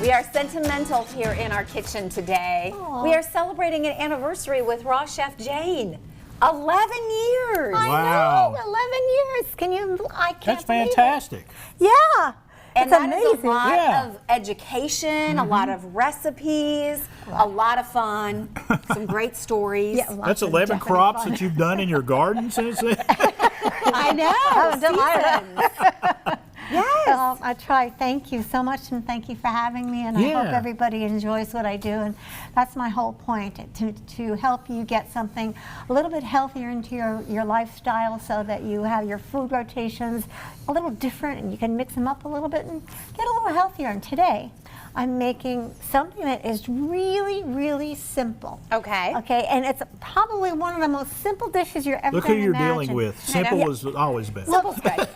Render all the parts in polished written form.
We are sentimental here in our kitchen today. Aww. We are celebrating an anniversary with Raw Chef Jane. 11 years. I Wow. know, 11 years. Can you, I can't That's believe it. fantastic. Yeah. And it's that amazing. is a lot Yeah. of education, a lot of recipes, a lot of fun, some great stories. Yeah, lots That's of 11 definite crops fun. that you've done in your garden since then? I know. I'm delighted. Seasons. Yes. I try. Thank you so much, and thank you for having me. And I hope Yeah. everybody enjoys what I do. And that's my whole point, to help you get something a little bit healthier into your lifestyle, so that you have your food rotations a little different, and you can mix them up a little bit and get a little healthier. And today, I'm making something that is really, really simple. Okay. Okay, and it's probably one of the most simple dishes you're ever Look who going to you're imagine. dealing with. I know. Simple is always best. Simple's good.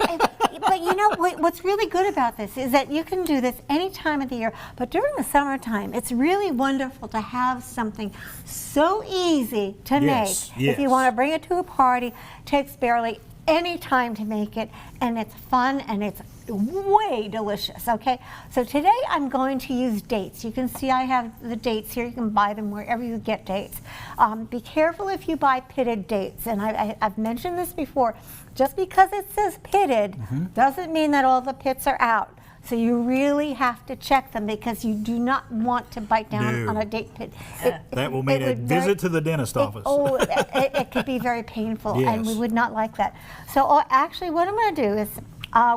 But you know what's really good about this is that you can do this any time of the year, but during the summertime, it's really wonderful to have something so easy to Yes, make. If you yes. want to bring it to a party, takes barely any time to make it, and it's fun and it's way delicious. Okay, so today I'm going to use dates. You can see I have the dates here. You can buy them wherever you get dates. Be careful if you buy pitted dates, and I've mentioned this before. Just because it says pitted doesn't mean that all the pits are out. So you really have to check them, because you do not want to bite down No. on a date pit. That will mean a visit to the dentist office. It could be very painful, and we Yes. would not like that. So actually what I'm going to do is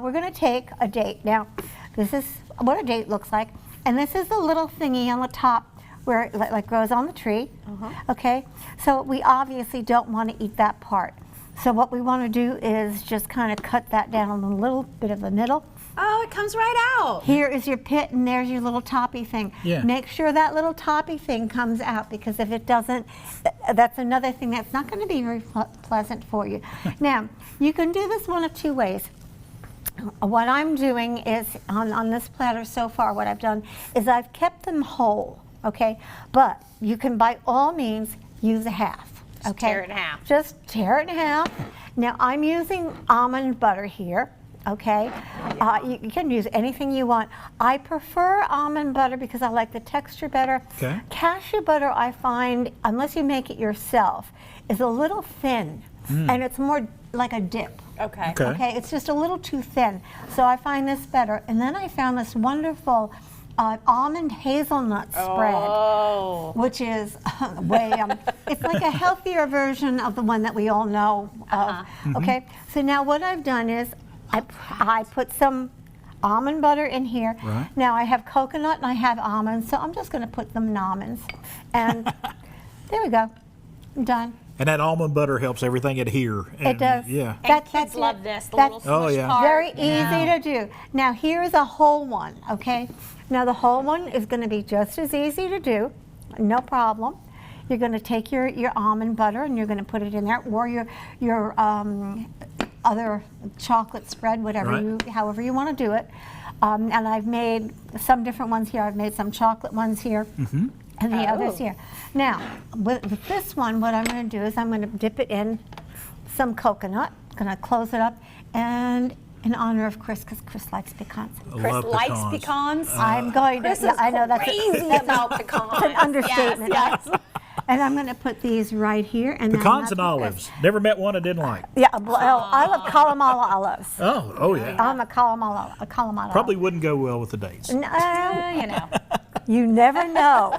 we're going to take a date. Now, this is what a date looks like, and this is the little thingy on the top where it like grows on the tree. Okay, so we obviously don't want to eat that part. So what we want to do is just kind of cut that down a little bit of the middle. Oh, it comes right out. Here is your pit, and there's your little toppy thing. Yeah. Make sure that little toppy thing comes out, because if it doesn't, that's another thing that's not going to be very pleasant for you. Now, you can do this one of two ways. What I'm doing is, on this platter so far, what I've done is I've kept them whole, okay? But you can, by all means, use a half. Just Okay? tear it in half. Just tear it in half. Now, I'm using almond butter here. Okay, you can use anything you want. I prefer almond butter because I like the texture better. Okay. Cashew butter, I find, unless you make it yourself, is a little thin, and it's more like a dip. Okay. Okay. Okay, it's just a little too thin. So I find this better. And then I found this wonderful almond hazelnut spread, Oh. which is way, it's like a healthier version of the one that we all know of. Okay, so now what I've done is I put some almond butter in here. Right. Now I have coconut and I have almonds, so I'm just going to put them in almonds. And there we go, I'm done. And that almond butter helps everything adhere. It And, does. Yeah. And kids That's love it. this, the That's little smush yeah. part. very easy to do. Now here's a whole one, okay? Now the whole one is going to be just as easy to do, no problem. You're going to take your almond butter and you're going to put it in there, or your other chocolate spread, whatever Right. however you want to do it. And I've made some different ones here. I've made some chocolate ones here. And the others here. Now, with this one, what I'm going to do is I'm going to dip it in some coconut. I'm going to close it up, and in honor of Chris, because Chris likes pecans. Chris Love likes pecans. pecans. I'm going Chris to. is I know that's crazy about pecans. It's an understatement. Yes, yes. And I'm going to put these right here. And then Pecans that's and what olives. Never met one I didn't like. Yeah, well, I love Kalamala olives. Oh yeah. I'm a Kalamala Probably wouldn't go well with the dates. No, You know. you never know.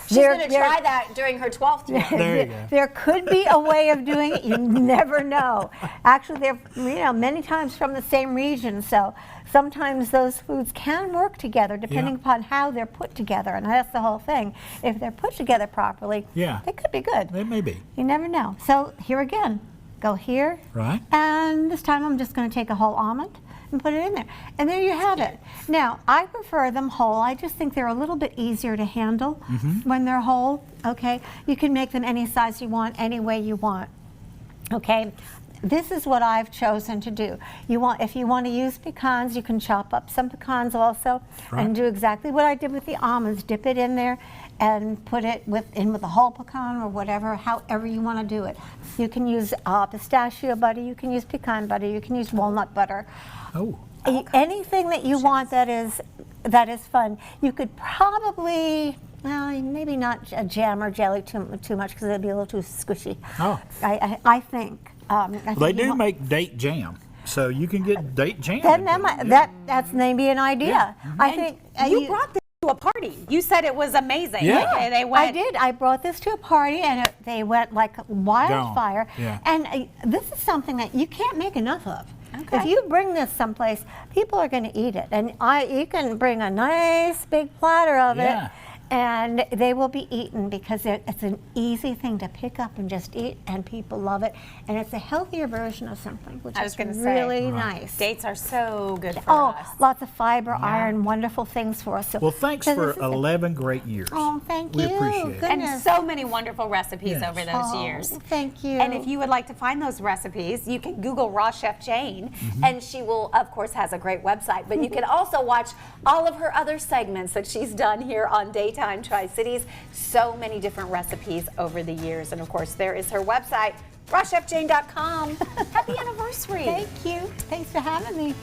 She's going to try that during her 12th year. There you go. There could be a way of doing it. You never know. Actually, they're many times from the same region, so sometimes those foods can work together depending Yeah. upon how they're put together, and that's the whole thing. If they're put together properly, Yeah. they could be good. It may be. You never know. So here again, go here, Right. and this time I'm just going to take a whole almond and put it in there. And there you have it. Now, I prefer them whole. I just think they're a little bit easier to handle when they're whole, okay? You can make them any size you want, any way you want, okay? This is what I've chosen to do. If you want to use pecans, you can chop up some pecans also Right. and do exactly what I did with the almonds. Dip it in there and put it with a whole pecan or whatever, however you want to do it. You can use pistachio butter, you can use pecan butter, you can use walnut butter. Oh. Anything that you want that is fun. You could probably, well, maybe not jam or jelly too much because it'd be a little too squishy. Oh. I think. I think They you do want- make date jam, so you can get date jam. Then into it. that's maybe an idea. I think You brought this to a party. You said it was amazing. Yeah. Like, they went. I did. I brought this to a party, and they went like wildfire. Yeah. And this is something that you can't make enough of. Okay. If you bring this someplace, people are going to eat it, and you can bring a nice big platter of Yeah. it, and they will be eaten because it's an easy thing to pick up and just eat, and people love it. And it's a healthier version of something, which I was is gonna say. really nice. Dates are so good for Oh, us. lots of fiber, iron, wonderful things for us. So, Well, thanks so for this is 11 great years. Oh, thank We you. appreciate it. And Goodness. so many wonderful recipes Yes. over those years. Thank you. And if you would like to find those recipes, you can Google Raw Chef Jane, Mm-hmm. and she will, of course, has a great website. But you can also watch all of her other segments that she's done here on Daytime Tri-Cities. So many different recipes over the years. And of course, there is her website, rawchefjane.com. Happy anniversary. Thank you. Thanks for having me.